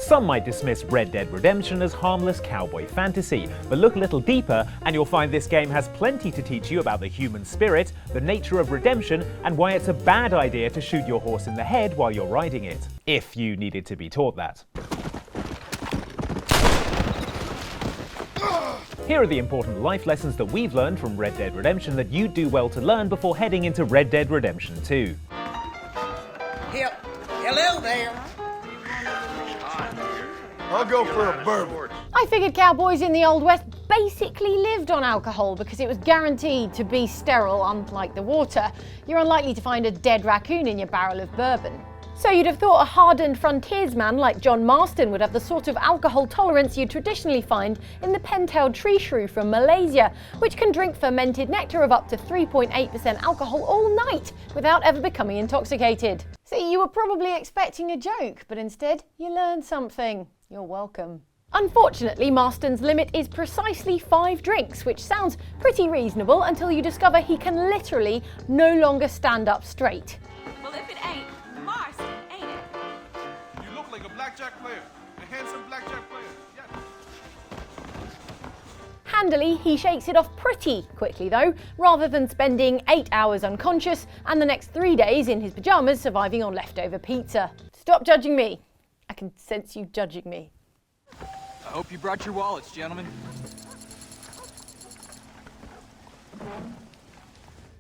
Some might dismiss Red Dead Redemption as harmless cowboy fantasy, but look a little deeper and you'll find this game has plenty to teach you about the human spirit, the nature of redemption, and why it's a bad idea to shoot your horse in the head while you're riding it. If you needed to be taught that. Here are the important life lessons that we've learned from Red Dead Redemption that you'd do well to learn before heading into Red Dead Redemption 2. Hello there. I'll go for a bourbon. I figured cowboys in the Old West basically lived on alcohol because it was guaranteed to be sterile, unlike the water. You're unlikely to find a dead raccoon in your barrel of bourbon. So you'd have thought a hardened frontiersman like John Marston would have the sort of alcohol tolerance you'd traditionally find in the pen-tailed tree shrew from Malaysia, which can drink fermented nectar of up to 3.8% alcohol all night without ever becoming intoxicated. See, you were probably expecting a joke, but instead you learned something. You're welcome. Unfortunately, Marston's limit is precisely 5 drinks, which sounds pretty reasonable until you discover he can literally no longer stand up straight. Well, if it ain't Marston, ain't it? You look like a blackjack player. A handsome blackjack player. Yes. Handily, he shakes it off pretty quickly though, rather than spending 8 hours unconscious and the next 3 days in his pyjamas surviving on leftover pizza. Stop judging me. I can sense you judging me. I hope you brought your wallets, gentlemen.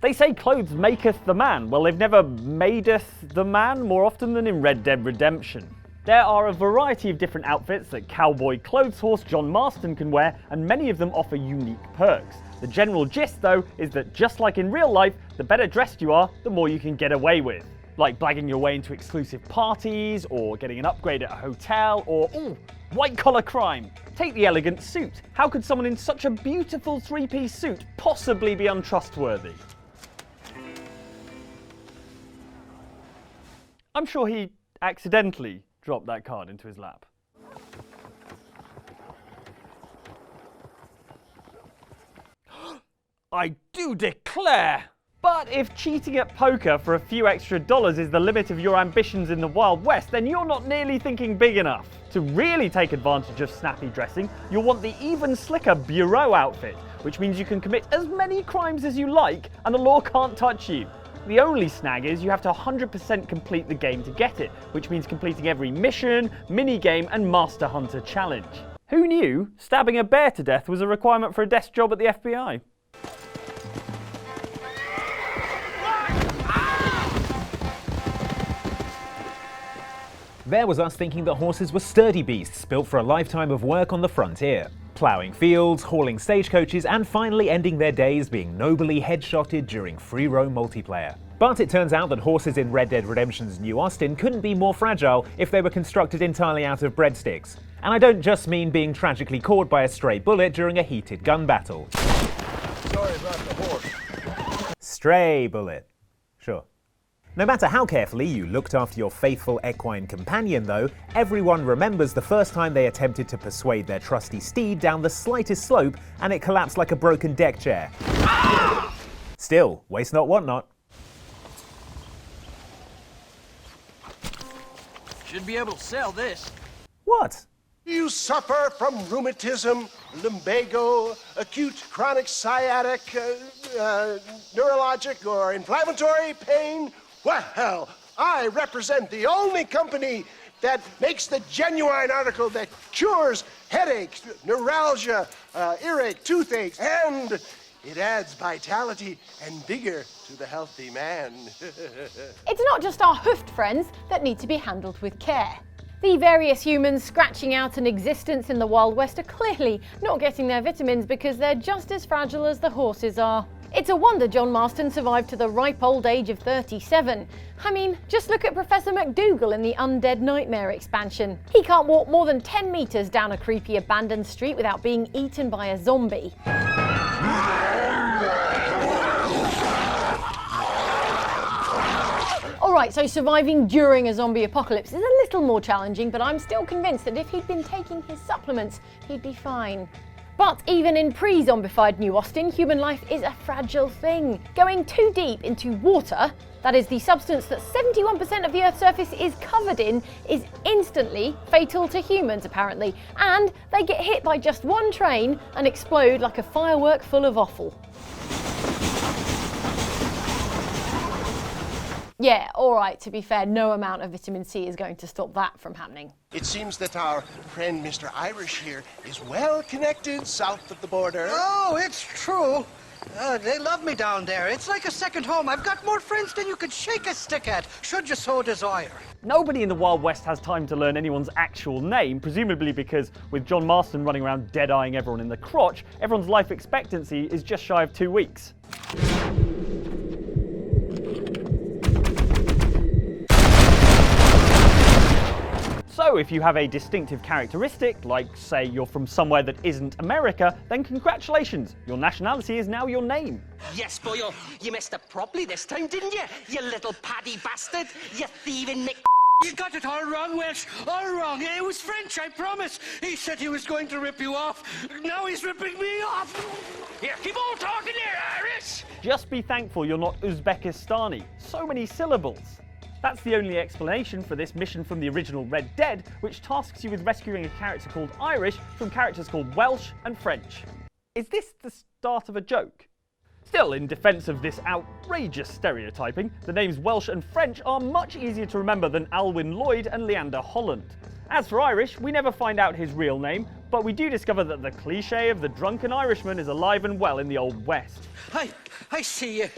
They say clothes maketh the man. Well, they've never madeth the man more often than in Red Dead Redemption. There are a variety of different outfits that cowboy clothes horse John Marston can wear, and many of them offer unique perks. The general gist, though, is that just like in real life, the better dressed you are, the more you can get away with. Like blagging your way into exclusive parties, or getting an upgrade at a hotel, or, ooh, white-collar crime. Take the elegant suit. How could someone in such a beautiful 3-piece suit possibly be untrustworthy? I'm sure he accidentally dropped that card into his lap. I do declare! But if cheating at poker for a few extra dollars is the limit of your ambitions in the Wild West, then you're not nearly thinking big enough. To really take advantage of snappy dressing, you'll want the even slicker bureau outfit, which means you can commit as many crimes as you like and the law can't touch you. The only snag is you have to 100% complete the game to get it, which means completing every mission, mini-game and Master Hunter challenge. Who knew stabbing a bear to death was a requirement for a desk job at the FBI? There was us thinking that horses were sturdy beasts built for a lifetime of work on the frontier, ploughing fields, hauling stagecoaches, and finally ending their days being nobly headshotted during free roam multiplayer. But it turns out that horses in Red Dead Redemption's New Austin couldn't be more fragile if they were constructed entirely out of breadsticks. And I don't just mean being tragically caught by a stray bullet during a heated gun battle. Sorry about the horse. Stray bullet. Sure. No matter how carefully you looked after your faithful equine companion though, everyone remembers the first time they attempted to persuade their trusty steed down the slightest slope and it collapsed like a broken deck chair. Still, waste not, want not. Should be able to sell this. What? You suffer from rheumatism, lumbago, acute chronic sciatic, neurologic or inflammatory pain? Well, I represent the only company that makes the genuine article that cures headaches, neuralgia, earache, toothache, and it adds vitality and vigor to the healthy man. It's not just our hoofed friends that need to be handled with care. The various humans scratching out an existence in the Wild West are clearly not getting their vitamins because they're just as fragile as the horses are. It's a wonder John Marston survived to the ripe old age of 37. I mean, just look at Professor McDougal in the Undead Nightmare expansion. He can't walk more than 10 metres down a creepy abandoned street without being eaten by a zombie. Alright, so surviving during a zombie apocalypse is a little more challenging, but I'm still convinced that if he'd been taking his supplements, he'd be fine. But even in pre-zombified New Austin, human life is a fragile thing. Going too deep into water, that is the substance that 71% of the Earth's surface is covered in, is instantly fatal to humans apparently, and they get hit by just one train and explode like a firework full of offal. Yeah, alright, to be fair, no amount of vitamin C is going to stop that from happening. It seems that our friend Mr. Irish here is well connected south of the border. Oh, it's true. They love me down there. It's like a second home. I've got more friends than you could shake a stick at, should you so desire. Nobody in the Wild West has time to learn anyone's actual name, presumably because with John Marston running around dead-eyeing everyone in the crotch, everyone's life expectancy is just shy of 2 weeks. So if you have a distinctive characteristic, like say you're from somewhere that isn't America, then congratulations, your nationality is now your name. Yes, boyo, you messed up properly this time, didn't you? You little paddy bastard, you thieving Mick. You got it all wrong, Welsh. All wrong. It was French, I promise. He said he was going to rip you off. Now he's ripping me off. Here, keep on talking there, Irish! Just be thankful you're not Uzbekistani. So many syllables. That's the only explanation for this mission from the original Red Dead, which tasks you with rescuing a character called Irish from characters called Welsh and French. Is this the start of a joke? Still, in defence of this outrageous stereotyping, the names Welsh and French are much easier to remember than Alwyn Lloyd and Leander Holland. As for Irish, we never find out his real name, but we do discover that the cliché of the drunken Irishman is alive and well in the Old West. I see you.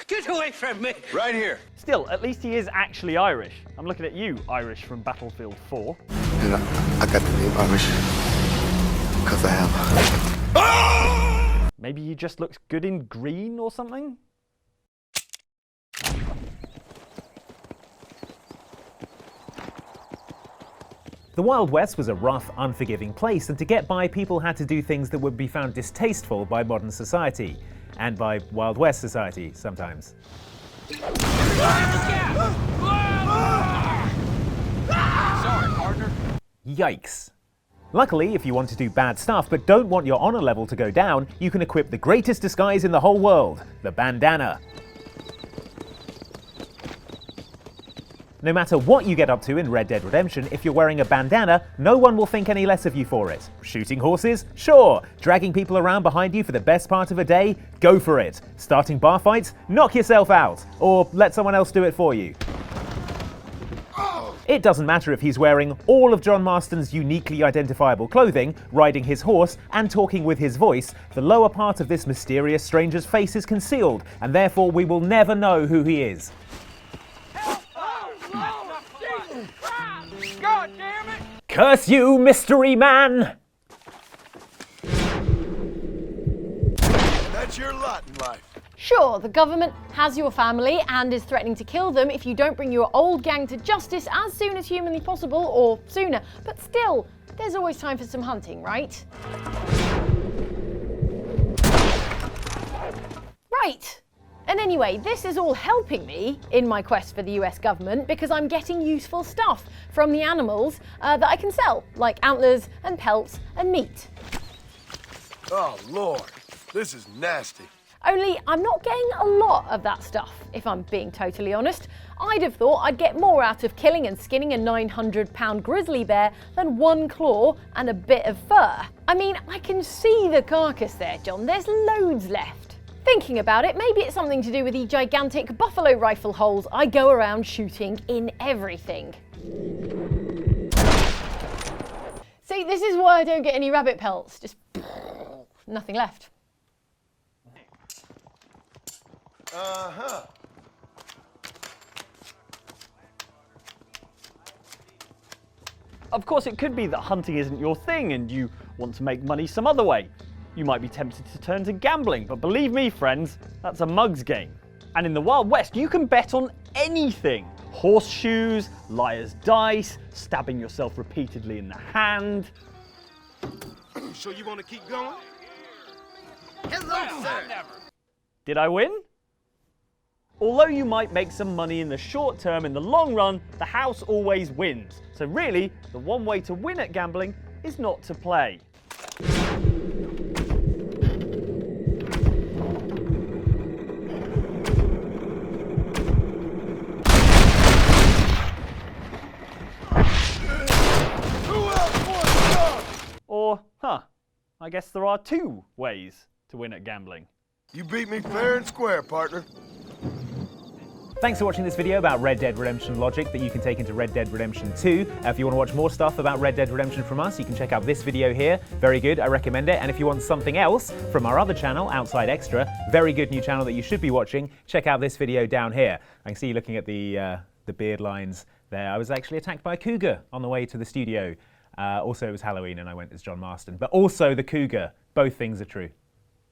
Get away from me. Right here. Still, at least he is actually Irish. I'm looking at you, Irish from Battlefield 4. And I got the name Irish because I have. Maybe he just looks good in green or something? The Wild West was a rough, unforgiving place, and to get by, people had to do things that would be found distasteful by modern society, and by Wild West society sometimes. Sorry, partner. Yikes. Luckily, if you want to do bad stuff but don't want your honor level to go down, you can equip the greatest disguise in the whole world, the bandana. No matter what you get up to in Red Dead Redemption, if you're wearing a bandana, no one will think any less of you for it. Shooting horses? Sure. Dragging people around behind you for the best part of a day? Go for it. Starting bar fights? Knock yourself out. Or let someone else do it for you. It doesn't matter if he's wearing all of John Marston's uniquely identifiable clothing, riding his horse, and talking with his voice, the lower part of this mysterious stranger's face is concealed, and therefore we will never know who he is. God damn it! Curse you, mystery man! That's your lot in life. Sure, the government has your family and is threatening to kill them if you don't bring your old gang to justice as soon as humanly possible, or sooner. But still, there's always time for some hunting, right? Right. And anyway, this is all helping me in my quest for the US government because I'm getting useful stuff from the animals that I can sell, like antlers and pelts and meat. Oh, Lord. This is nasty. Only I'm not getting a lot of that stuff, if I'm being totally honest. I'd have thought I'd get more out of killing and skinning a 900-pound grizzly bear than one claw and a bit of fur. I mean, I can see the carcass there, John. There's loads left. Thinking about it, maybe it's something to do with the gigantic buffalo rifle holes I go around shooting in everything. See, this is why I don't get any rabbit pelts. Just nothing left. Uh-huh. Of course, it could be that hunting isn't your thing and you want to make money some other way. You might be tempted to turn to gambling, but believe me, friends, that's a mug's game. And in the Wild West, you can bet on anything. Horseshoes, liar's dice, stabbing yourself repeatedly in the hand. So you want to keep going? Hello, sir. Did I win? Although you might make some money in the short term, in the long run, the house always wins. So really, the one way to win at gambling is not to play. Huh. I guess there are 2 ways to win at gambling. You beat me fair and square, partner. Thanks for watching this video about Red Dead Redemption logic that you can take into Red Dead Redemption 2. If you want to watch more stuff about Red Dead Redemption from us, you can check out this video here. Very good, I recommend it. And if you want something else from our other channel, Outside Extra, very good new channel that you should be watching, check out this video down here. I can see you looking at the beard lines there. I was actually attacked by a cougar on the way to the studio. Also, it was Halloween and I went as John Marston. But also the cougar. Both things are true.